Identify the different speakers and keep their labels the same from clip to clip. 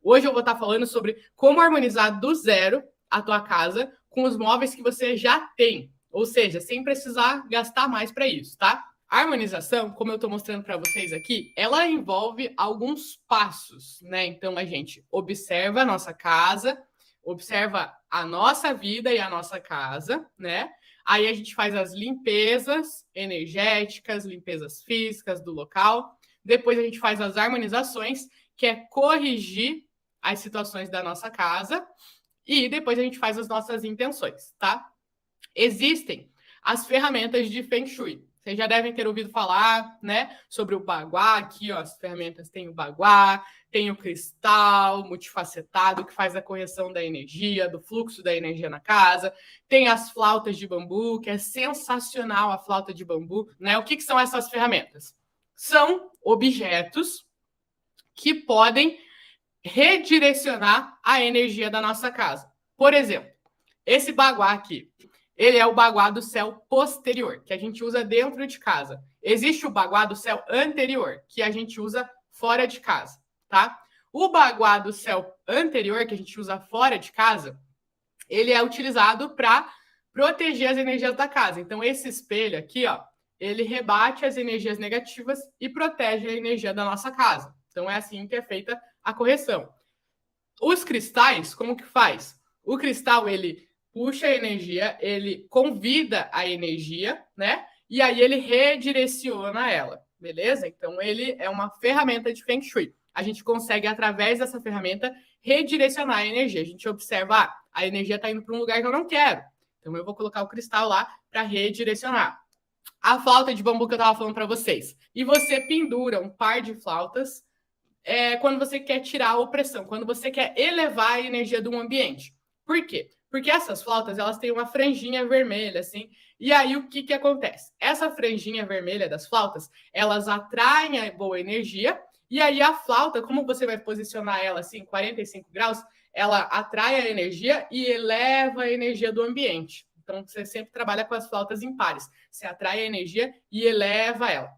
Speaker 1: Hoje eu vou estar falando sobre como harmonizar do zero a tua casa com os móveis que você já tem, ou seja, sem precisar gastar mais para isso, tá? A harmonização, como eu estou mostrando para vocês aqui, ela envolve alguns passos, né? Então a gente observa a nossa casa, observa a nossa vida e a nossa casa, né? Aí a gente faz as limpezas energéticas, limpezas físicas do local. Depois a gente faz as harmonizações, que é corrigir as situações da nossa casa. E depois a gente faz as nossas intenções, tá? Existem as ferramentas de Feng Shui. Vocês já devem ter ouvido falar, né, sobre o baguá. Aqui, ó, as ferramentas tem o baguá, tem o cristal multifacetado que faz a correção da energia, do fluxo da energia na casa. Tem as flautas de bambu, que é sensacional a flauta de bambu, né? O que são essas ferramentas? São objetos que podem redirecionar a energia da nossa casa. Por exemplo, esse baguá aqui, ele é o baguá do céu posterior, que a gente usa dentro de casa. Existe o baguá do céu anterior, que a gente usa fora de casa, tá? O baguá do céu anterior, que a gente usa fora de casa, ele é utilizado para proteger as energias da casa. Então, esse espelho aqui, ó, ele rebate as energias negativas e protege a energia da nossa casa. Então, é assim que é feita a correção. Os cristais, como que faz? O cristal, ele puxa a energia, ele convida a energia, né? E aí ele redireciona ela, beleza? Então, ele é uma ferramenta de Feng Shui. A gente consegue, através dessa ferramenta, redirecionar a energia. A gente observa, a energia está indo para um lugar que eu não quero. Então, eu vou colocar o cristal lá para redirecionar. A flauta de bambu que eu estava falando para vocês. E você pendura um par de flautas quando você quer tirar a opressão, quando você quer elevar a energia de um ambiente. Por quê? Porque essas flautas, elas têm uma franjinha vermelha, assim, e aí o que acontece? Essa franjinha vermelha das flautas, elas atraem a boa energia, e aí a flauta, como você vai posicionar ela assim, 45 graus, ela atrai a energia e eleva a energia do ambiente. Então, você sempre trabalha com as flautas impares. Você atrai a energia e eleva ela.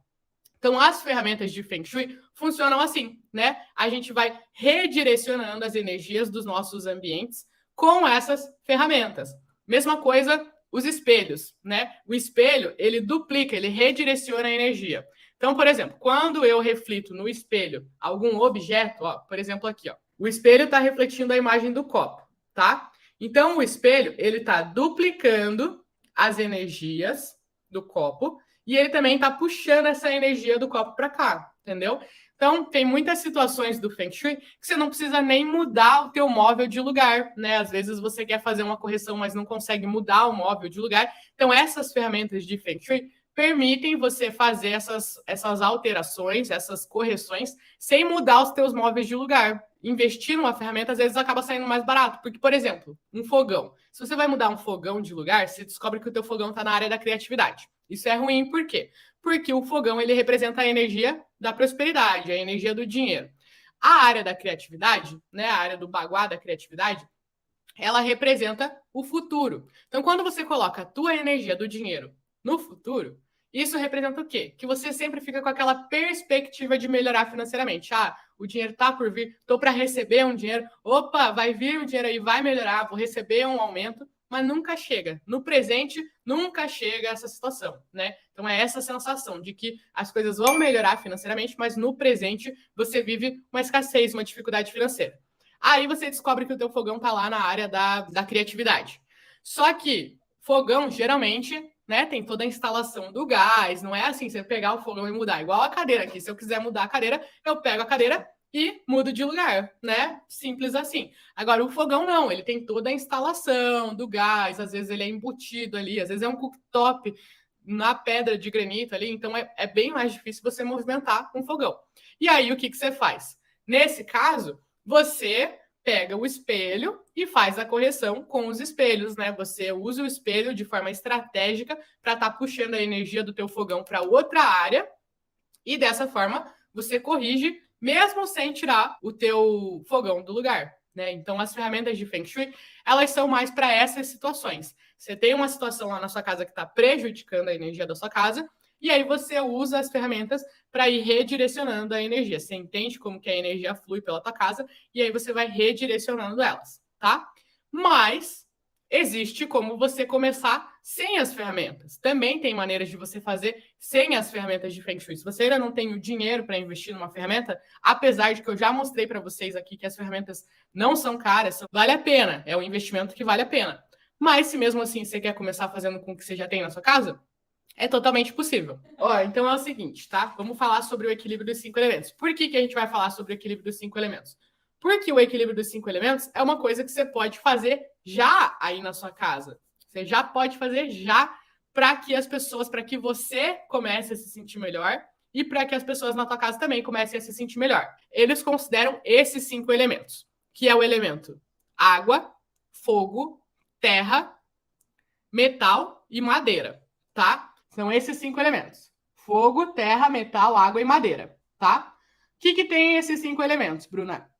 Speaker 1: Então, as ferramentas de Feng Shui funcionam assim, né? A gente vai redirecionando as energias dos nossos ambientes com essas ferramentas. Mesma coisa, os espelhos, né? O espelho, ele duplica, ele redireciona a energia. Então, por exemplo, quando eu reflito no espelho algum objeto, ó, por exemplo aqui, ó, o espelho está refletindo a imagem do copo, tá? Então, o espelho, ele está duplicando as energias do copo e ele também está puxando essa energia do copo para cá, entendeu? Então, tem muitas situações do Feng Shui que você não precisa nem mudar o teu móvel de lugar, né? Às vezes você quer fazer uma correção, mas não consegue mudar o móvel de lugar. Então, essas ferramentas de Feng Shui permitem você fazer essas alterações, essas correções, sem mudar os teus móveis de lugar. Investir numa ferramenta, às vezes, acaba saindo mais barato. Porque, por exemplo, um fogão. Se você vai mudar um fogão de lugar, você descobre que o teu fogão está na área da criatividade. Isso é ruim, por quê? Porque o fogão, ele representa a energia da prosperidade, a energia do dinheiro. A área da criatividade, né, a área do baguá da criatividade, ela representa o futuro. Então, quando você coloca a tua energia do dinheiro no futuro, isso representa o quê? Que você sempre fica com aquela perspectiva de melhorar financeiramente. Ah, o dinheiro tá por vir, tô para receber um dinheiro. Opa, vai vir o dinheiro aí, vai melhorar, vou receber um aumento, mas nunca chega. No presente, nunca chega essa situação, né? Então é essa sensação de que as coisas vão melhorar financeiramente, mas no presente você vive uma escassez, uma dificuldade financeira. Aí você descobre que o teu fogão tá lá na área da criatividade. Só que fogão, geralmente, né, tem toda a instalação do gás, não é assim, você pegar o fogão e mudar, igual a cadeira aqui. Se eu quiser mudar a cadeira, eu pego a cadeira e mudo de lugar, né? Simples assim. Agora, o fogão não, ele tem toda a instalação do gás, às vezes ele é embutido ali, às vezes é um cooktop na pedra de granito ali, então é bem mais difícil você movimentar um fogão. E aí, o que você faz? Nesse caso, você pega o espelho e faz a correção com os espelhos, né? Você usa o espelho de forma estratégica para estar puxando a energia do teu fogão para outra área e dessa forma você corrige mesmo sem tirar o teu fogão do lugar, né? Então as ferramentas de Feng Shui, elas são mais para essas situações. Você tem uma situação lá na sua casa que está prejudicando a energia da sua casa, e aí você usa as ferramentas para ir redirecionando a energia. Você entende como que a energia flui pela tua casa e aí você vai redirecionando elas, tá? Mas existe como você começar sem as ferramentas. Também tem maneiras de você fazer sem as ferramentas de Feng Shui. Se você ainda não tem o dinheiro para investir numa ferramenta, apesar de que eu já mostrei para vocês aqui que as ferramentas não são caras, vale a pena. É um investimento que vale a pena. Mas se mesmo assim você quer começar fazendo com o que você já tem na sua casa, é totalmente possível. Ó, então é o seguinte, tá? Vamos falar sobre o equilíbrio dos 5 elementos. Por que a gente vai falar sobre o equilíbrio dos 5 elementos? Porque o equilíbrio dos 5 elementos é uma coisa que você pode fazer já aí na sua casa. Você já pode fazer já para que as pessoas, para que você comece a se sentir melhor e para que as pessoas na tua casa também comecem a se sentir melhor. Eles consideram esses 5 elementos, que é o elemento água, fogo, terra, metal e madeira, tá? São esses 5 elementos. Fogo, terra, metal, água e madeira, tá? O que tem esses 5 elementos, Bruna?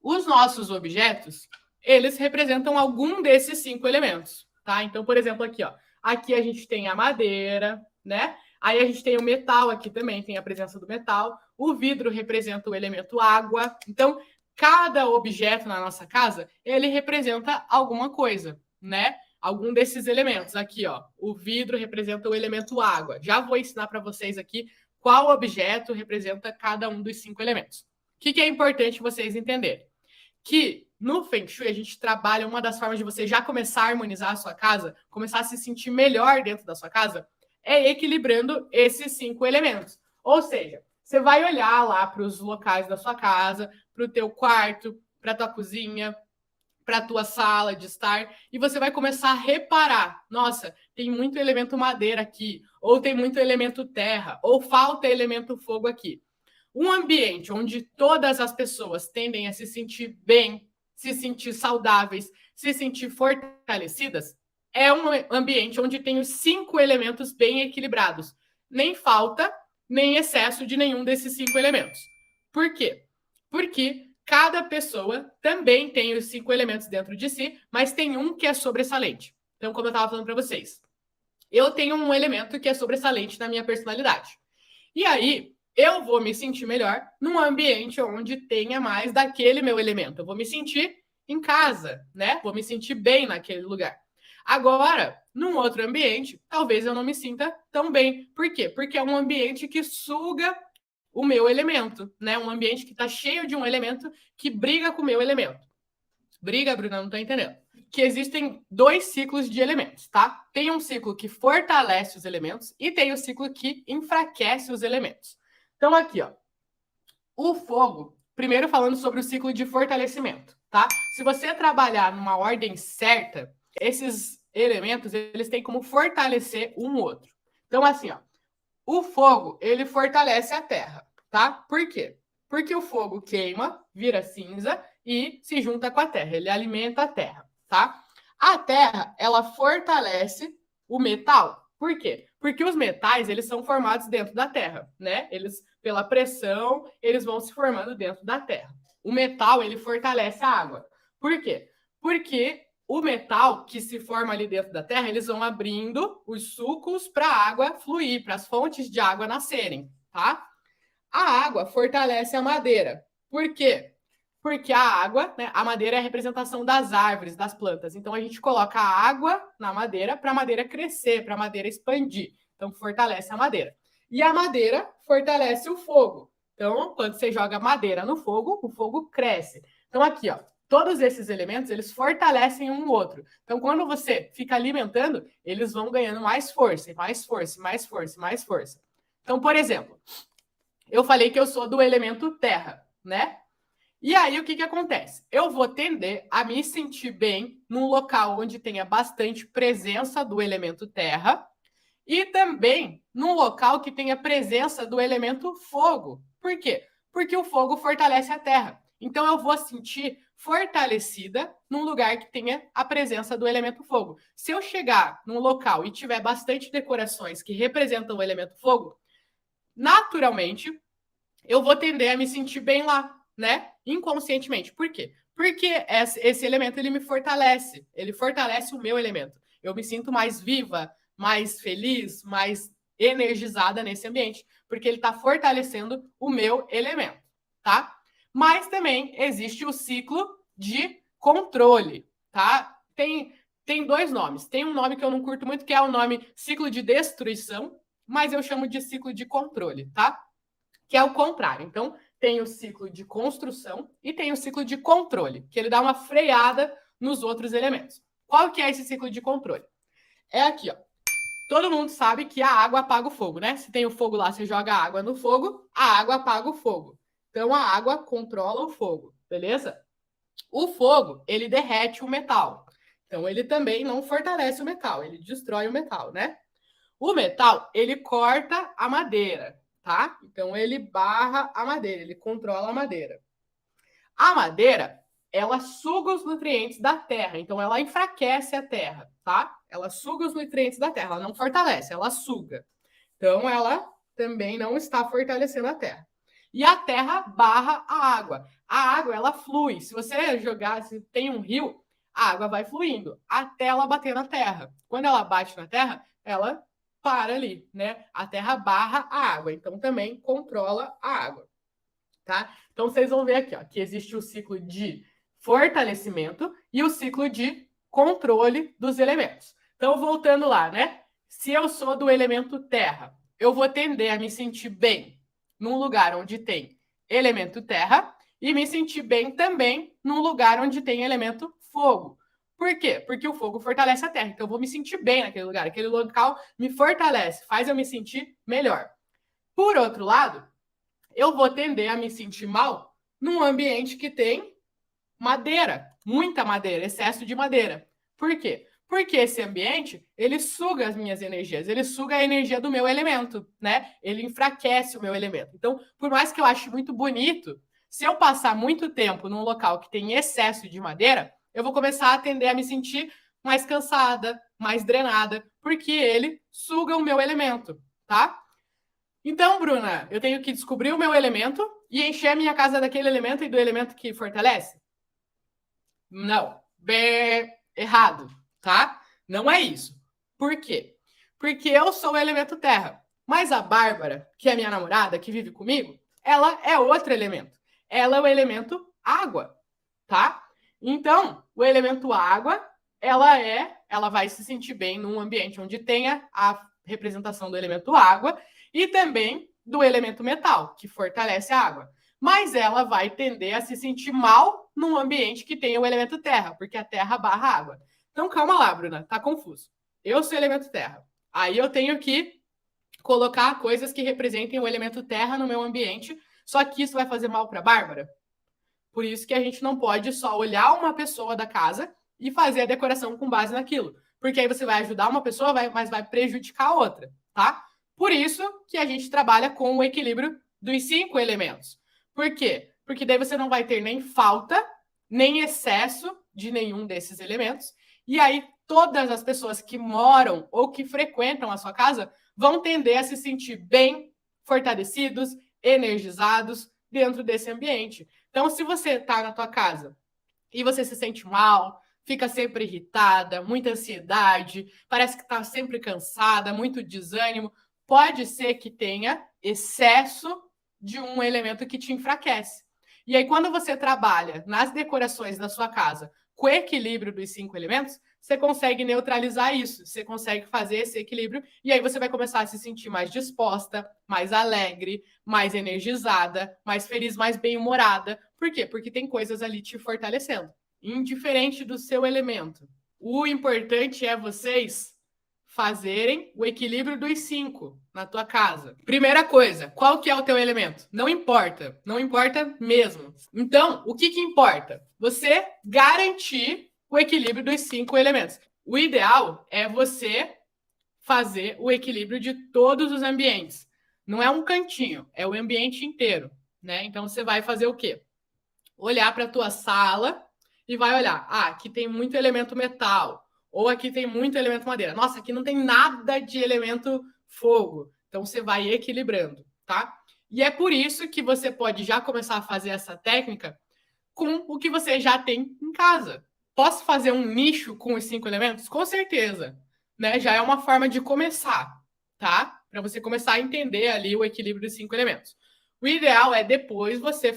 Speaker 1: Os nossos objetos, eles representam algum desses 5 elementos, tá? Então, por exemplo, aqui, ó. Aqui a gente tem a madeira, né? Aí a gente tem o metal aqui também, tem a presença do metal. O vidro representa o elemento água. Então, cada objeto na nossa casa, ele representa alguma coisa, né? Algum desses elementos. Aqui, ó, o vidro representa o elemento água. Já vou ensinar para vocês aqui qual objeto representa cada um dos 5 elementos. O que é importante vocês entenderem? Que no Feng Shui a gente trabalha, uma das formas de você já começar a harmonizar a sua casa, começar a se sentir melhor dentro da sua casa, é equilibrando esses 5 elementos. Ou seja, você vai olhar lá para os locais da sua casa, para o teu quarto, para a tua cozinha, para a tua sala de estar, e você vai começar a reparar, nossa, tem muito elemento madeira aqui, ou tem muito elemento terra, ou falta elemento fogo aqui. Um ambiente onde todas as pessoas tendem a se sentir bem, se sentir saudáveis, se sentir fortalecidas, é um ambiente onde tem os 5 elementos bem equilibrados. Nem falta, nem excesso de nenhum desses 5 elementos. Por quê? Porque cada pessoa também tem os 5 elementos dentro de si, mas tem um que é sobressalente. Então, como eu estava falando para vocês, eu tenho um elemento que é sobressalente na minha personalidade. E aí, eu vou me sentir melhor num ambiente onde tenha mais daquele meu elemento. Eu vou me sentir em casa, né? Vou me sentir bem naquele lugar. Agora, num outro ambiente, talvez eu não me sinta tão bem. Por quê? Porque é um ambiente que suga o meu elemento, né? Um ambiente que está cheio de um elemento que briga com o meu elemento. Briga, Bruna, não tô entendendo. Que existem 2 ciclos de elementos, tá? Tem um ciclo que fortalece os elementos e tem o ciclo que enfraquece os elementos. Então, aqui, ó. O fogo, primeiro falando sobre o ciclo de fortalecimento, tá? Se você trabalhar numa ordem certa, esses elementos, eles têm como fortalecer um outro. Então, assim, ó. O fogo, ele fortalece a terra, tá? Por quê? Porque o fogo queima, vira cinza e se junta com a terra. Ele alimenta a terra, tá? A terra, ela fortalece o metal. Por quê? Porque os metais, eles são formados dentro da terra, né? Eles, pela pressão, eles vão se formando dentro da terra. O metal, ele fortalece a água. Por quê? Porque o metal que se forma ali dentro da terra, eles vão abrindo os sucos para a água fluir, para as fontes de água nascerem, tá? A água fortalece a madeira. Por quê? Porque a água, né, a madeira é a representação das árvores, das plantas. Então a gente coloca a água na madeira para a madeira crescer, para a madeira expandir. Então fortalece a madeira. E a madeira fortalece o fogo. Então, quando você joga madeira no fogo, o fogo cresce. Então aqui, ó, todos esses elementos, eles fortalecem um outro. Então, quando você fica alimentando, eles vão ganhando mais força, mais força, mais força, mais força. Então, por exemplo, eu falei que eu sou do elemento terra, né? E aí, o que acontece? Eu vou tender a me sentir bem num local onde tenha bastante presença do elemento terra e também num local que tenha presença do elemento fogo. Por quê? Porque o fogo fortalece a terra. Então, eu vou sentir fortalecida num lugar que tenha a presença do elemento fogo. Se eu chegar num local e tiver bastante decorações que representam o elemento fogo, naturalmente, eu vou tender a me sentir bem lá, né? Inconscientemente. Por quê? Porque esse elemento, ele me fortalece. Ele fortalece o meu elemento. Eu me sinto mais viva, mais feliz, mais energizada nesse ambiente, porque ele está fortalecendo o meu elemento, tá? Mas também existe o ciclo de controle, tá? Tem dois nomes. Tem um nome que eu não curto muito, que é o nome ciclo de destruição, mas eu chamo de ciclo de controle, tá? Que é o contrário. Então, tem o ciclo de construção e tem o ciclo de controle, que ele dá uma freada nos outros elementos. Qual que é esse ciclo de controle? É aqui, ó. Todo mundo sabe que a água apaga o fogo, né? Se tem o fogo lá, você joga a água no fogo, a água apaga o fogo. Então, a água controla o fogo, beleza? O fogo, ele derrete o metal. Então, ele também não fortalece o metal, ele destrói o metal, né? O metal, ele corta a madeira, tá? Então, ele barra a madeira, ele controla a madeira. A madeira, ela suga os nutrientes da terra, então ela enfraquece a terra, tá? Ela suga os nutrientes da terra, ela não fortalece, ela suga. Então, ela também não está fortalecendo a terra. E a terra barra a água. A água, ela flui. Se você jogar, se tem um rio, a água vai fluindo até ela bater na terra. Quando ela bate na terra, ela para ali, né? A terra barra a água, então também controla a água, tá? Então vocês vão ver aqui, ó, que existe o ciclo de fortalecimento e o ciclo de controle dos elementos. Então, voltando lá, né? Se eu sou do elemento terra, eu vou tender a me sentir bem num lugar onde tem elemento terra e me sentir bem também num lugar onde tem elemento fogo. Por quê? Porque o fogo fortalece a terra. Então, eu vou me sentir bem naquele lugar. Aquele local me fortalece, faz eu me sentir melhor. Por outro lado, eu vou tender a me sentir mal num ambiente que tem madeira, muita madeira, excesso de madeira. Por quê? Porque esse ambiente, ele suga as minhas energias, ele suga a energia do meu elemento, né? Ele enfraquece o meu elemento. Então, por mais que eu ache muito bonito, se eu passar muito tempo num local que tem excesso de madeira, eu vou começar a tender a me sentir mais cansada, mais drenada, porque ele suga o meu elemento, tá? Então, Bruna, eu tenho que descobrir o meu elemento e encher a minha casa daquele elemento e do elemento que fortalece? Não. Errado, tá? Não é isso. Por quê? Porque eu sou o elemento terra. Mas a Bárbara, que é minha namorada, que vive comigo, ela é outro elemento. Ela é o elemento água, tá? Então, o elemento água, ela vai se sentir bem num ambiente onde tenha a representação do elemento água e também do elemento metal, que fortalece a água. Mas ela vai tender a se sentir mal num ambiente que tenha o elemento terra, porque a terra barra a água. Então, calma lá, Bruna, tá confuso. Eu sou elemento terra. Aí eu tenho que colocar coisas que representem o elemento terra no meu ambiente, só que isso vai fazer mal para a Bárbara. Por isso que a gente não pode só olhar uma pessoa da casa e fazer a decoração com base naquilo. Porque aí você vai ajudar uma pessoa, mas vai prejudicar a outra, tá? Por isso que a gente trabalha com o equilíbrio dos 5 elementos. Por quê? Porque daí você não vai ter nem falta, nem excesso de nenhum desses elementos. E aí todas as pessoas que moram ou que frequentam a sua casa vão tender a se sentir bem, fortalecidos, energizados dentro desse ambiente. Então, se você está na tua casa e você se sente mal, fica sempre irritada, muita ansiedade, parece que está sempre cansada, muito desânimo, pode ser que tenha excesso de um elemento que te enfraquece. E aí, quando você trabalha nas decorações da sua casa com o equilíbrio dos 5 elementos, você consegue neutralizar isso, você consegue fazer esse equilíbrio, e aí você vai começar a se sentir mais disposta, mais alegre, mais energizada, mais feliz, mais bem-humorada. Por quê? Porque tem coisas ali te fortalecendo, indiferente do seu elemento. O importante é vocês fazerem o equilíbrio dos 5 na tua casa. Primeira coisa, qual que é o teu elemento? Não importa, não importa mesmo. Então, o que importa? Você garantir o equilíbrio dos 5 elementos. O ideal é você fazer o equilíbrio de todos os ambientes. Não é um cantinho, é o ambiente inteiro, né? Então você vai fazer o quê? Olhar para a tua sala e vai olhar, aqui tem muito elemento metal, ou aqui tem muito elemento madeira. Nossa, aqui não tem nada de elemento fogo. Então você vai equilibrando, tá? E é por isso que você pode já começar a fazer essa técnica com o que você já tem em casa. Posso fazer um nicho com os 5 elementos? Com certeza, né? Já é uma forma de começar, tá? para você começar a entender ali o equilíbrio dos 5 elementos. O ideal é depois você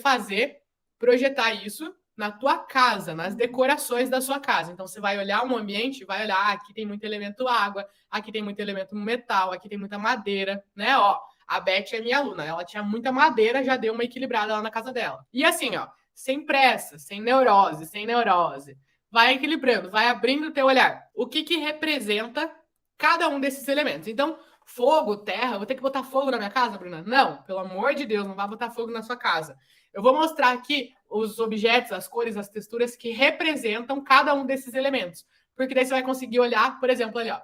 Speaker 1: projetar isso na tua casa, nas decorações da sua casa. Então, você vai olhar um ambiente, vai olhar, aqui tem muito elemento água, aqui tem muito elemento metal, aqui tem muita madeira, né? Ó, a Beth é minha aluna, ela tinha muita madeira, já deu uma equilibrada lá na casa dela. E assim, ó, sem pressa, sem neurose. Vai equilibrando, vai abrindo o teu olhar. O que representa cada um desses elementos? Então, fogo, terra, vou ter que botar fogo na minha casa, Bruna? Não, pelo amor de Deus, não vai botar fogo na sua casa. Eu vou mostrar aqui os objetos, as cores, as texturas que representam cada um desses elementos. Porque daí você vai conseguir olhar, por exemplo, ali, ó.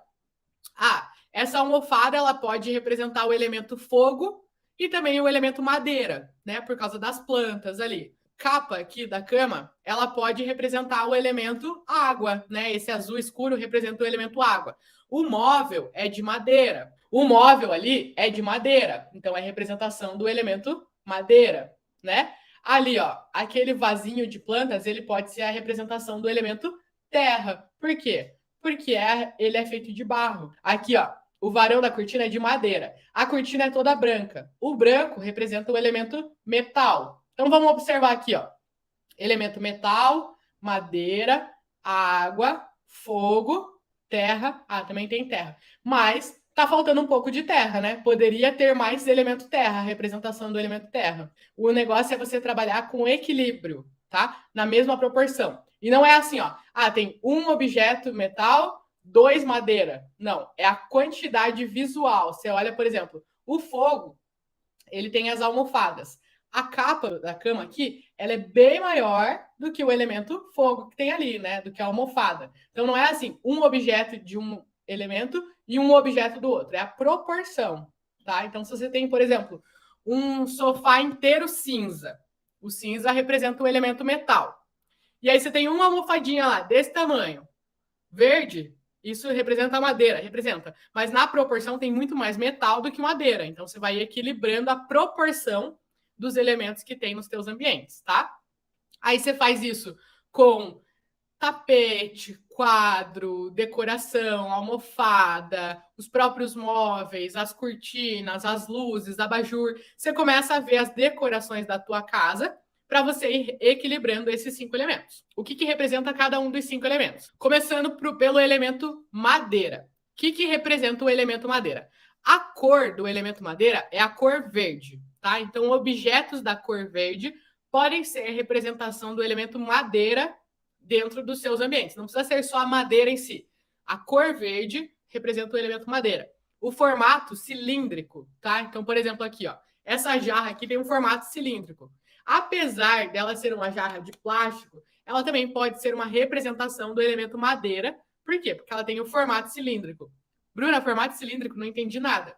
Speaker 1: Ah, essa almofada, ela pode representar o elemento fogo e também o elemento madeira, né? Por causa das plantas ali. Capa aqui da cama, ela pode representar o elemento água, né? Esse azul escuro representa o elemento água. O móvel é de madeira. O móvel ali é de madeira, então é representação do elemento madeira, né? Ali, ó, aquele vasinho de plantas, ele pode ser a representação do elemento terra. Por quê? Porque ele é feito de barro. Aqui, ó, o varão da cortina é de madeira. A cortina é toda branca. O branco representa o elemento metal. Então vamos observar aqui, ó. Elemento metal, madeira, água, fogo, terra. Ah, também tem terra. Mas tá faltando um pouco de terra, né? Poderia ter mais elemento terra, a representação do elemento terra. O negócio é você trabalhar com equilíbrio, tá? Na mesma proporção. E não é assim, ó. Ah, tem um objeto metal, 2 madeira. Não, é a quantidade visual. Você olha, por exemplo, o fogo, ele tem as almofadas. A capa da cama aqui, ela é bem maior do que o elemento fogo que tem ali, né? Do que a almofada. Então não é assim, um objeto de um elemento e um objeto do outro. É a proporção, tá? Então se você tem, por exemplo, um sofá inteiro cinza, o cinza representa o elemento metal. E aí você tem uma almofadinha lá, desse tamanho, verde, isso representa a madeira, representa. Mas na proporção tem muito mais metal do que madeira. Então você vai equilibrando a proporção dos elementos que tem nos teus ambientes, tá? Aí você faz isso com tapete, quadro, decoração, almofada, os próprios móveis, as cortinas, as luzes, abajur. Você começa a ver as decorações da tua casa para você ir equilibrando esses 5 elementos. O que representa cada um dos 5 elementos? Começando pelo elemento madeira. O que representa o elemento madeira? A cor do elemento madeira é a cor verde, tá? Então, objetos da cor verde podem ser representação do elemento madeira dentro dos seus ambientes. Não precisa ser só a madeira em si. A cor verde representa o elemento madeira. O formato cilíndrico, tá? Então, por exemplo, aqui, ó, essa jarra aqui tem um formato cilíndrico. Apesar dela ser uma jarra de plástico, ela também pode ser uma representação do elemento madeira. Por quê? Porque ela tem o formato cilíndrico. Bruna, formato cilíndrico, não entendi nada.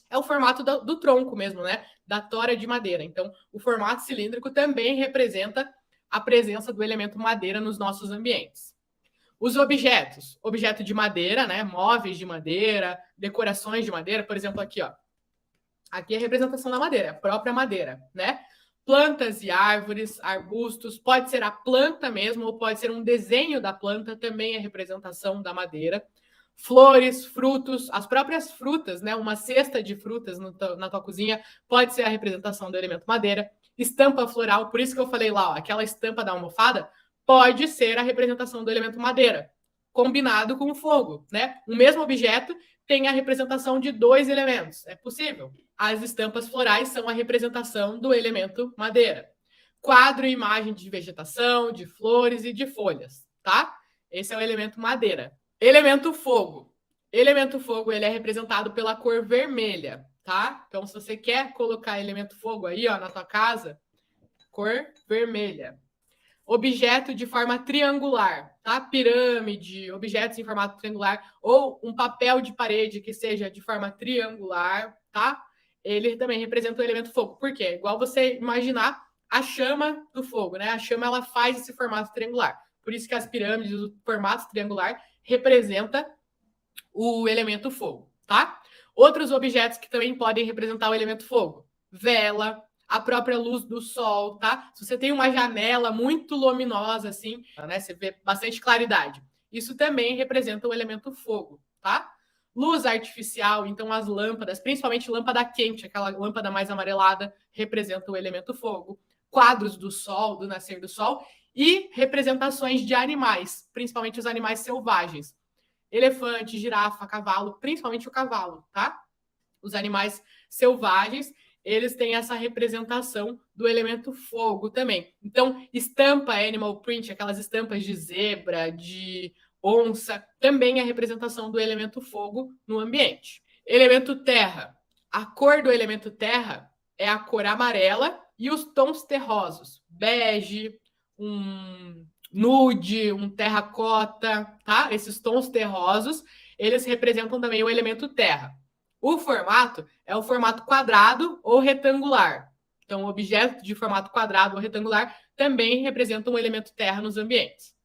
Speaker 1: É o formato do tronco mesmo, né? Da tora de madeira. Então, o formato cilíndrico também representa a presença do elemento madeira nos nossos ambientes. Os objetos, objeto de madeira, né? Móveis de madeira, decorações de madeira, por exemplo, aqui, ó. Aqui é a representação da madeira, a própria madeira, né? Plantas e árvores, arbustos, pode ser a planta mesmo, ou pode ser um desenho da planta, também é representação da madeira. Flores, frutos, as próprias frutas, né? Uma cesta de frutas na tua cozinha pode ser a representação do elemento madeira. Estampa floral, por isso que eu falei lá, ó, aquela estampa da almofada pode ser a representação do elemento madeira, combinado com o fogo, né? O mesmo objeto tem a representação de 2 elementos, é possível. As estampas florais são a representação do elemento madeira. Quadro e imagem de vegetação, de flores e de folhas, tá? Esse é o elemento madeira. Elemento fogo. Elemento fogo, ele é representado pela cor vermelha, tá? Então, se você quer colocar elemento fogo aí, ó, na tua casa, cor vermelha. Objeto de forma triangular, tá? Pirâmide, objetos em formato triangular, ou um papel de parede que seja de forma triangular, tá? Ele também representa o elemento fogo. Por quê? Igual você imaginar a chama do fogo, né? A chama, ela faz esse formato triangular. Por isso que as pirâmides, o formato triangular, representa o elemento fogo, tá? Outros objetos que também podem representar o elemento fogo. Vela, a própria luz do sol, tá? Se você tem uma janela muito luminosa, assim, né? Você vê bastante claridade. Isso também representa o elemento fogo, tá? Luz artificial, então as lâmpadas, principalmente lâmpada quente, aquela lâmpada mais amarelada, representa o elemento fogo. Quadros do sol, do nascer do sol, e representações de animais, principalmente os animais selvagens. Elefante, girafa, cavalo, principalmente o cavalo, tá? Os animais selvagens, eles têm essa representação do elemento fogo também. Então, estampa animal print, aquelas estampas de zebra, de onça, também é a representação do elemento fogo no ambiente. Elemento terra. A cor do elemento terra é a cor amarela e os tons terrosos. Bege, um nude, um terracota, tá? Esses tons terrosos, eles representam também o elemento terra. O formato é o formato quadrado ou retangular. Então, objetos de formato quadrado ou retangular também representam o elemento terra nos ambientes.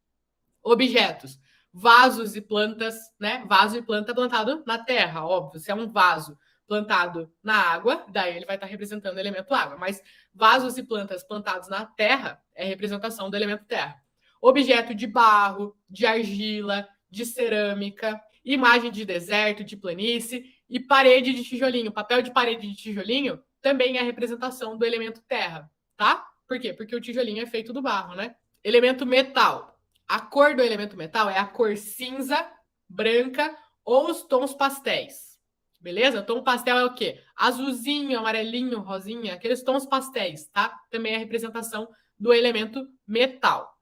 Speaker 1: Objetos, vasos e plantas, né? Vaso e planta plantado na terra, óbvio. Se é um vaso plantado na água, daí ele vai estar representando o elemento água. Mas vasos e plantas plantados na terra é representação do elemento terra. Objeto de barro, de argila, de cerâmica, imagem de deserto, de planície e parede de tijolinho. Papel de parede de tijolinho também é a representação do elemento terra, tá? Por quê? Porque o tijolinho é feito do barro, né? Elemento metal. A cor do elemento metal é a cor cinza, branca ou os tons pastéis. Beleza? Tom pastel é o quê? Azulzinho, amarelinho, rosinha, aqueles tons pastéis, tá? Também é a representação do elemento metal.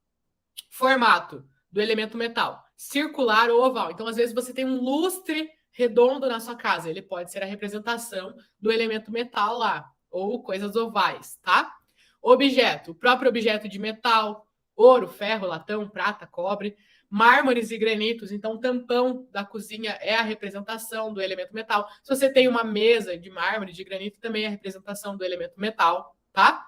Speaker 1: Formato do elemento metal: circular ou oval. Então, às vezes, você tem um lustre redondo na sua casa. Ele pode ser a representação do elemento metal lá, ou coisas ovais, tá? Objeto: o próprio objeto de metal, ouro, ferro, latão, prata, cobre, mármores e granitos. Então, o tampão da cozinha é a representação do elemento metal. Se você tem uma mesa de mármore, de granito, também é a representação do elemento metal, tá?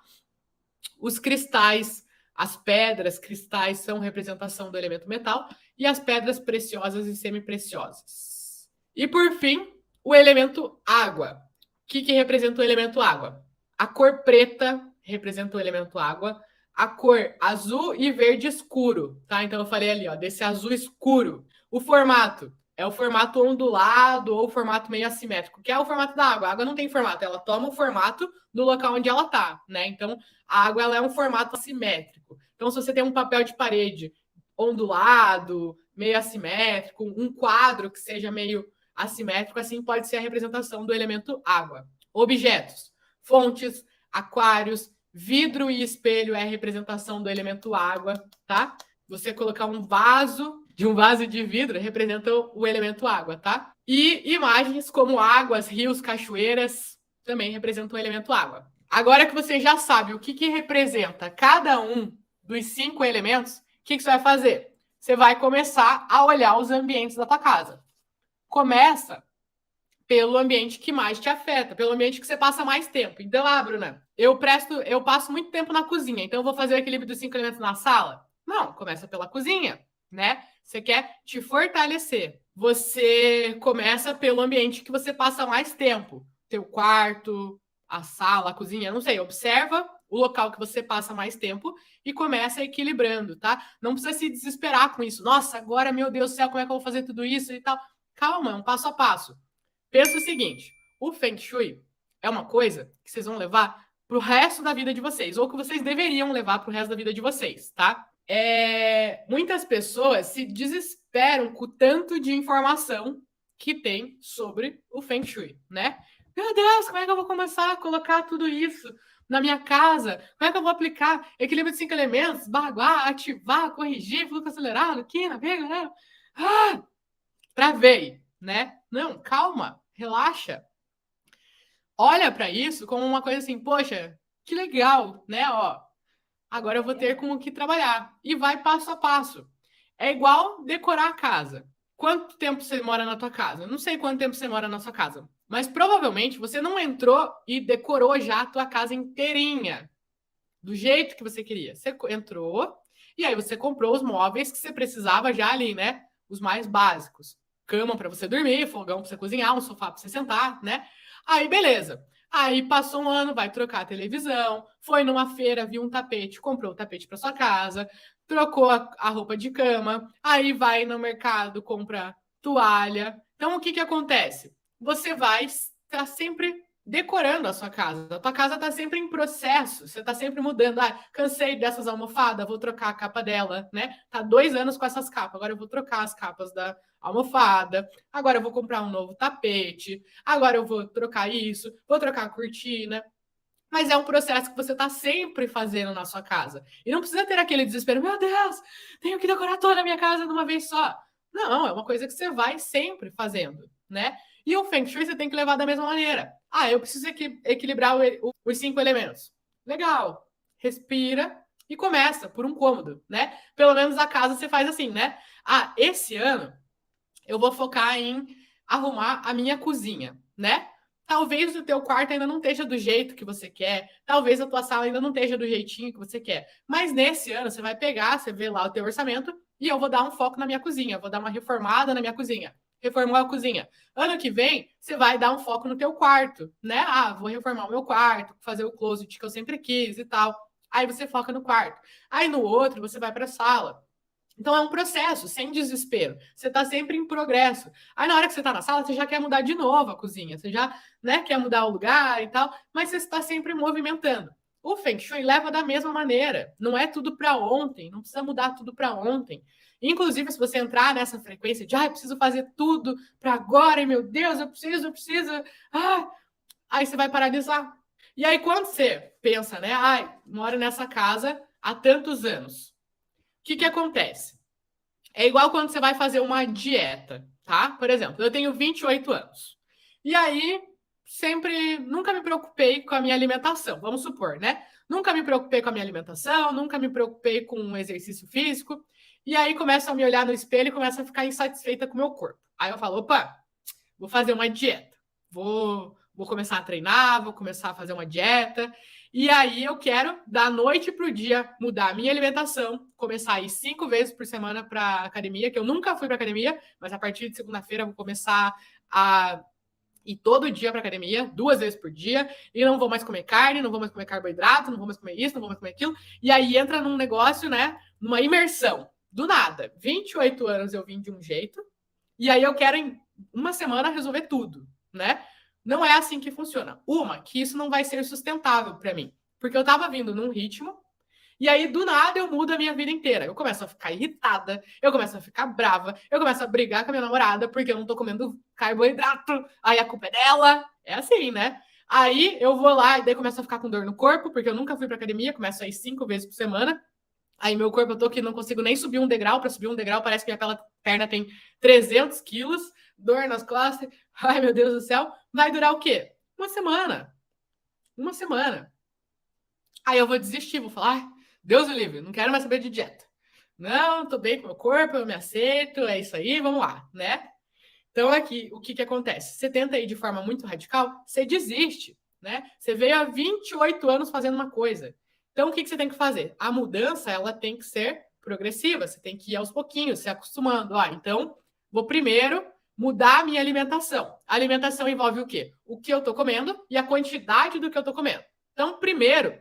Speaker 1: Os cristais, as pedras, cristais são representação do elemento metal, e as pedras preciosas e semipreciosas. E por fim, o elemento água. O que representa o elemento água? A cor preta representa o elemento água, a cor azul e verde escuro, tá? Então eu falei ali, ó, desse azul escuro. O formato é o formato ondulado ou o formato meio assimétrico, que é o formato da água. A água não tem formato, ela toma o formato do local onde ela tá, né? Então a água ela é um formato assimétrico. Então, se você tem um papel de parede ondulado, meio assimétrico, um quadro que seja meio assimétrico, assim pode ser a representação do elemento água. Objetos: fontes, aquários, vidro e espelho é a representação do elemento água, tá? Você colocar um vaso de vidro representa o elemento água, tá? E imagens como águas, rios, cachoeiras também representam o elemento água. Agora que você já sabe o que representa cada um dos 5 elementos, o que você vai fazer? Você vai começar a olhar os ambientes da tua casa. Começa pelo ambiente que mais te afeta, pelo ambiente que você passa mais tempo. Então, Bruna, eu passo muito tempo na cozinha, então eu vou fazer o equilíbrio dos 5 elementos na sala? Não, começa pela cozinha, né? Você quer te fortalecer. Você começa pelo ambiente que você passa mais tempo. Teu quarto, a sala, a cozinha, não sei. Observa o local que você passa mais tempo e começa equilibrando, tá? Não precisa se desesperar com isso. Nossa, agora, meu Deus do céu, como é que eu vou fazer tudo isso e tal? Calma, é um passo a passo. Pensa o seguinte: o Feng Shui é uma coisa que vocês vão levar pro resto da vida de vocês, ou que vocês deveriam levar pro resto da vida de vocês, tá? Muitas pessoas se desesperam com o tanto de informação que tem sobre o Feng Shui, né? Meu Deus, como é que eu vou começar a colocar tudo isso na minha casa? Como é que eu vou aplicar equilíbrio de 5 elementos, baguar, ativar, corrigir, fluxo acelerado, quina, vega, né? Travei, né? Não, calma, relaxa. Olha para isso como uma coisa assim, poxa, que legal, né? Ó, agora eu vou ter com o que trabalhar. E vai passo a passo. É igual decorar a casa. Quanto tempo você mora na tua casa? Não sei quanto tempo você mora na sua casa, mas provavelmente você não entrou e decorou já a tua casa inteirinha, do jeito que você queria. Você entrou e aí você comprou os móveis que você precisava já ali, né? Os mais básicos. Cama para você dormir, fogão para você cozinhar, um sofá para você sentar, né? Aí, beleza. Aí passou um ano, vai trocar a televisão, foi numa feira, viu um tapete, comprou o tapete para sua casa, trocou a roupa de cama, aí vai no mercado, compra toalha. Então, o que acontece? Você vai estar sempre decorando a sua casa. A tua casa está sempre em processo, você está sempre mudando. Ah, cansei dessas almofadas, vou trocar a capa dela, né? Tá 2 anos com essas capas, agora eu vou trocar as capas da almofada, agora eu vou comprar um novo tapete, agora eu vou trocar isso, vou trocar a cortina. Mas é um processo que você está sempre fazendo na sua casa. E não precisa ter aquele desespero, meu Deus, tenho que decorar toda a minha casa de uma vez só. Não, é uma coisa que você vai sempre fazendo, né? E o Feng Shui você tem que levar da mesma maneira. Ah, eu preciso equilibrar os 5 elementos. Legal. Respira e começa por um cômodo, né? Pelo menos a casa você faz assim, né? Ah, esse ano eu vou focar em arrumar a minha cozinha, né? Talvez o teu quarto ainda não esteja do jeito que você quer, talvez a tua sala ainda não esteja do jeitinho que você quer. Mas nesse ano você vai pegar, você vê lá o teu orçamento e eu vou dar um foco na minha cozinha, vou dar uma reformada na minha cozinha. Reformar a cozinha. Ano que vem, você vai dar um foco no teu quarto, né? Ah, vou reformar o meu quarto, fazer o closet que eu sempre quis e tal. Aí você foca no quarto. Aí no outro, você vai para a sala. Então é um processo, sem desespero. Você está sempre em progresso. Aí na hora que você está na sala, você já quer mudar de novo a cozinha. Você já, né, quer mudar o lugar e tal, mas você está sempre movimentando. O Feng Shui leva da mesma maneira. Não é tudo para ontem, não precisa mudar tudo para ontem. Inclusive, se você entrar nessa frequência de, eu preciso fazer tudo para agora, e meu Deus, eu preciso. Ah, aí você vai paralisar. E aí, quando você pensa, né, moro nessa casa há tantos anos. O que acontece? É igual quando você vai fazer uma dieta, tá? Por exemplo, eu tenho 28 anos. E aí, nunca me preocupei com a minha alimentação, vamos supor, né? Nunca me preocupei com a minha alimentação, nunca me preocupei com o exercício físico. E aí, começo a me olhar no espelho e começo a ficar insatisfeita com o meu corpo. Aí eu falo, opa, vou fazer uma dieta. Vou começar a treinar, vou começar a fazer uma dieta. E aí eu quero, da noite para o dia, mudar a minha alimentação, começar a ir 5 vezes por semana para academia, que eu nunca fui para academia, mas a partir de segunda-feira eu vou começar a ir todo dia para academia, 2 vezes por dia, e não vou mais comer carne, não vou mais comer carboidrato, não vou mais comer isso, não vou mais comer aquilo. E aí entra num negócio, né, numa imersão. Do nada, 28 anos eu vim de um jeito, e aí eu quero em uma semana resolver tudo, né? Não é assim que funciona. Que isso não vai ser sustentável para mim. Porque eu tava vindo num ritmo, e aí do nada eu mudo a minha vida inteira. Eu começo a ficar irritada, eu começo a ficar brava, eu começo a brigar com a minha namorada porque eu não tô comendo carboidrato, aí a culpa é dela. É assim, né? Aí eu vou lá e daí começo a ficar com dor no corpo, porque eu nunca fui pra academia, começo a ir 5 vezes por semana. Aí meu corpo, eu tô que não consigo nem subir um degrau. Para subir um degrau, parece que minha perna tem 300 quilos, dor nas costas. Ai, meu Deus do céu. Vai durar o quê? Uma semana. Uma semana. Aí eu vou desistir, vou falar, Deus me livre, não quero mais saber de dieta. Não, tô bem com o meu corpo, eu me aceito, é isso aí, vamos lá, né? Então aqui, o que acontece? Você tenta ir de forma muito radical, você desiste, né? Você veio há 28 anos fazendo uma coisa. Então, o que você tem que fazer? A mudança, ela tem que ser progressiva, você tem que ir aos pouquinhos, se acostumando. Então, vou primeiro mudar a minha alimentação. A alimentação envolve o quê? O que eu tô comendo e a quantidade do que eu tô comendo. Então, primeiro,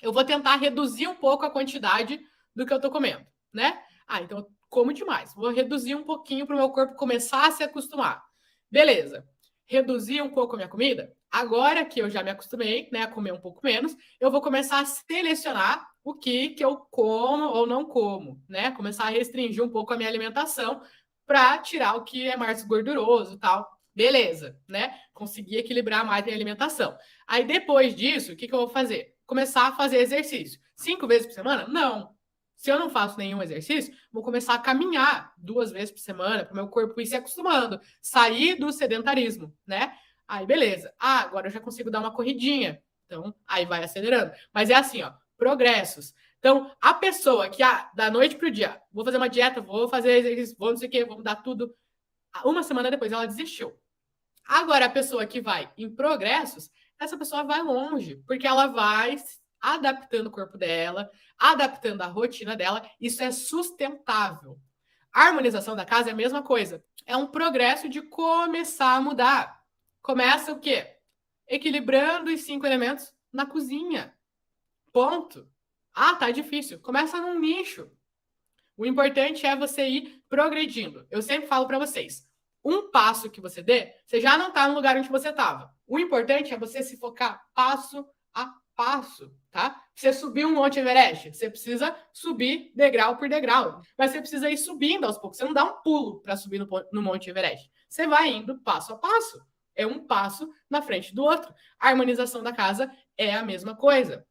Speaker 1: eu vou tentar reduzir um pouco a quantidade do que eu tô comendo, né? Então eu como demais. Vou reduzir um pouquinho para o meu corpo começar a se acostumar. Beleza. Reduzir um pouco a minha comida. Agora que eu já me acostumei, né, a comer um pouco menos, eu vou começar a selecionar o que eu como ou não como, né? Começar a restringir um pouco a minha alimentação para tirar o que é mais gorduroso e tal. Beleza, né? Conseguir equilibrar mais a minha alimentação. Aí depois disso, o que eu vou fazer? Começar a fazer exercício. 5 vezes por semana? Não. Se eu não faço nenhum exercício, vou começar a caminhar 2 vezes por semana para o meu corpo ir se acostumando, sair do sedentarismo, né? Aí, beleza. Agora eu já consigo dar uma corridinha. Então, aí vai acelerando. Mas é assim, ó, progressos. Então, a pessoa que da noite pro dia, vou fazer uma dieta, vou fazer exercício, vou não sei o quê, vou mudar tudo. Uma semana depois ela desistiu. Agora, a pessoa que vai em progressos, essa pessoa vai longe, porque ela vai adaptando o corpo dela, adaptando a rotina dela. Isso é sustentável. A harmonização da casa é a mesma coisa. É um progresso de começar a mudar. Começa o quê? Equilibrando os 5 elementos na cozinha. Ponto. Tá difícil. Começa num nicho. O importante é você ir progredindo. Eu sempre falo para vocês, um passo que você dê, você já não está no lugar onde você estava. O importante é você se focar passo a passo, tá? Você subir um Monte Everest, você precisa subir degrau por degrau, mas você precisa ir subindo aos poucos. Você não dá um pulo para subir no Monte Everest. Você vai indo passo a passo. É um passo na frente do outro. A harmonização da casa é a mesma coisa.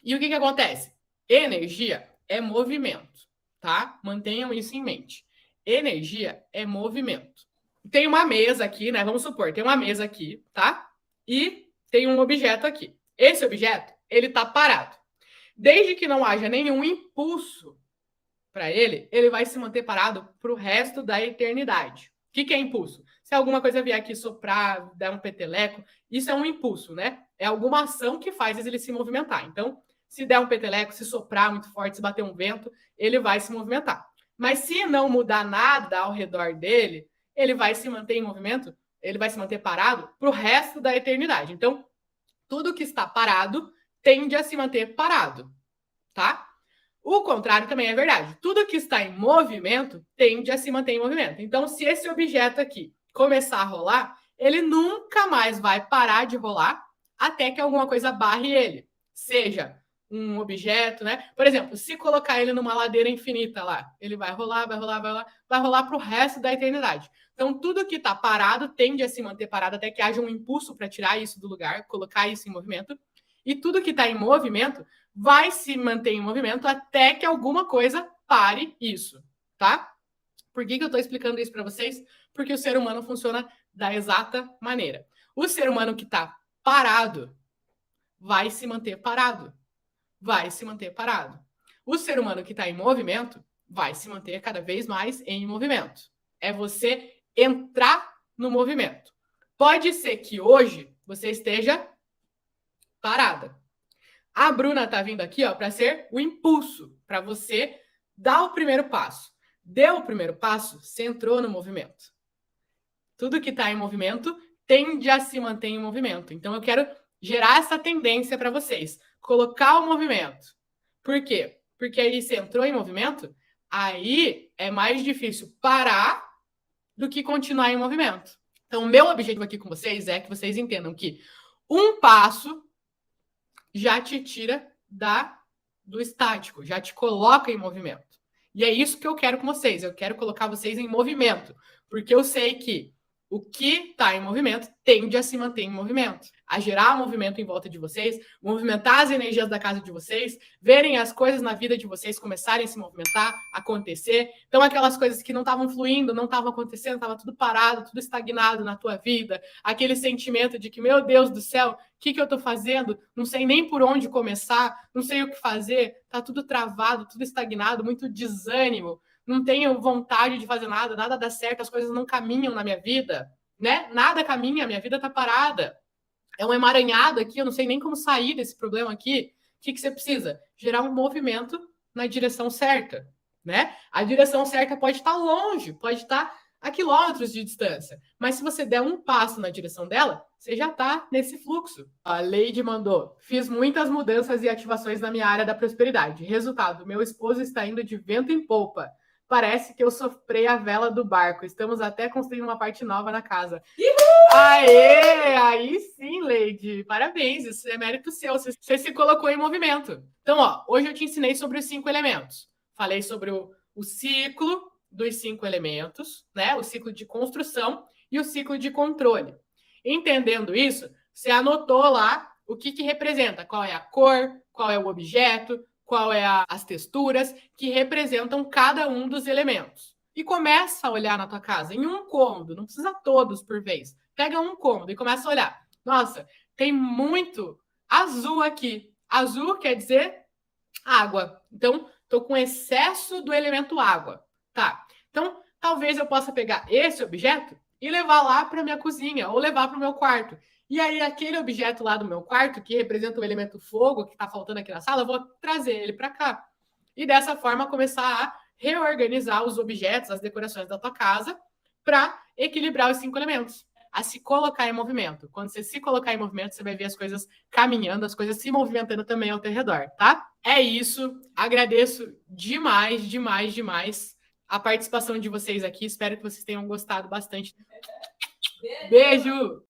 Speaker 1: E o que acontece? Energia é movimento, tá? Mantenham isso em mente. Energia é movimento. Tem uma mesa aqui, né? Vamos supor, tem uma mesa aqui, tá? E tem um objeto aqui. Esse objeto, ele tá parado. Desde que não haja nenhum impulso para ele, ele vai se manter parado para o resto da eternidade. O que é impulso? Se alguma coisa vier aqui soprar, dar um peteleco, isso é um impulso, né? É alguma ação que faz ele se movimentar. Então, se der um peteleco, se soprar muito forte, se bater um vento, ele vai se movimentar. Mas se não mudar nada ao redor dele, ele vai se manter em movimento, ele vai se manter parado para o resto da eternidade. Então, tudo que está parado tende a se manter parado, tá? O contrário também é verdade. Tudo que está em movimento tende a se manter em movimento. Então, se esse objeto aqui começar a rolar, ele nunca mais vai parar de rolar até que alguma coisa barre ele. Seja um objeto, né? Por exemplo, se colocar ele numa ladeira infinita lá, ele vai rolar, vai rolar, vai rolar, vai rolar para o resto da eternidade. Então, tudo que está parado tende a se manter parado até que haja um impulso para tirar isso do lugar, colocar isso em movimento. E tudo que está em movimento vai se manter em movimento até que alguma coisa pare isso, tá? Por que eu estou explicando isso para vocês? Porque o ser humano funciona da exata maneira. O ser humano que está parado vai se manter parado. Vai se manter parado. O ser humano que está em movimento vai se manter cada vez mais em movimento. É você entrar no movimento. Pode ser que hoje você esteja parada. A Bruna tá vindo aqui, ó, para ser o impulso, para você dar o primeiro passo. Deu o primeiro passo, você entrou no movimento. Tudo que está em movimento tende a se manter em movimento. Então eu quero gerar essa tendência para vocês, colocar o movimento. Por quê? Porque aí você entrou em movimento, aí é mais difícil parar do que continuar em movimento. Então o meu objetivo aqui com vocês é que vocês entendam que um passo já te tira do estático, já te coloca em movimento. E é isso que eu quero com vocês. Eu quero colocar vocês em movimento, porque eu sei que o que está em movimento tende a se manter em movimento, a gerar movimento em volta de vocês, movimentar as energias da casa de vocês, verem as coisas na vida de vocês começarem a se movimentar, acontecer. Então, aquelas coisas que não estavam fluindo, não estavam acontecendo, estava tudo parado, tudo estagnado na tua vida, aquele sentimento de que, meu Deus do céu, o que eu estou fazendo? Não sei nem por onde começar, não sei o que fazer, está tudo travado, tudo estagnado, muito desânimo. Não tenho vontade de fazer nada, nada dá certo, as coisas não caminham na minha vida, né? Nada caminha, minha vida tá parada. É um emaranhado aqui, eu não sei nem como sair desse problema aqui. O que você precisa? Gerar um movimento na direção certa, né? A direção certa pode estar longe, pode estar a quilômetros de distância, mas se você der um passo na direção dela, você já está nesse fluxo. A Leide mandou: fiz muitas mudanças e ativações na minha área da prosperidade. Resultado, meu esposo está indo de vento em polpa. Parece que eu soprei a vela do barco. Estamos até construindo uma parte nova na casa. Uhul! Aê! Aí sim, Leide. Parabéns, isso é mérito seu. Você se colocou em movimento. Então, ó, hoje eu te ensinei sobre os 5 elementos. Falei sobre o ciclo dos 5 elementos, né? O ciclo de construção e o ciclo de controle. Entendendo isso, você anotou lá o que representa, qual é a cor, qual é o objeto, qual é as texturas que representam cada um dos elementos. E começa a olhar na tua casa, em um cômodo, não precisa todos por vez. Pega um cômodo e começa a olhar. Nossa, tem muito azul aqui. Azul quer dizer água. Então, estou com excesso do elemento água. Tá. Então, talvez eu possa pegar esse objeto e levar lá para minha cozinha ou levar para o meu quarto. E aí, aquele objeto lá do meu quarto, que representa o elemento fogo, que está faltando aqui na sala, eu vou trazer ele para cá. E dessa forma, começar a reorganizar os objetos, as decorações da tua casa, para equilibrar os 5 elementos. A se colocar em movimento. Quando você se colocar em movimento, você vai ver as coisas caminhando, as coisas se movimentando também ao teu redor, tá? É isso. Agradeço demais, demais, demais a participação de vocês aqui. Espero que vocês tenham gostado bastante. Beijo!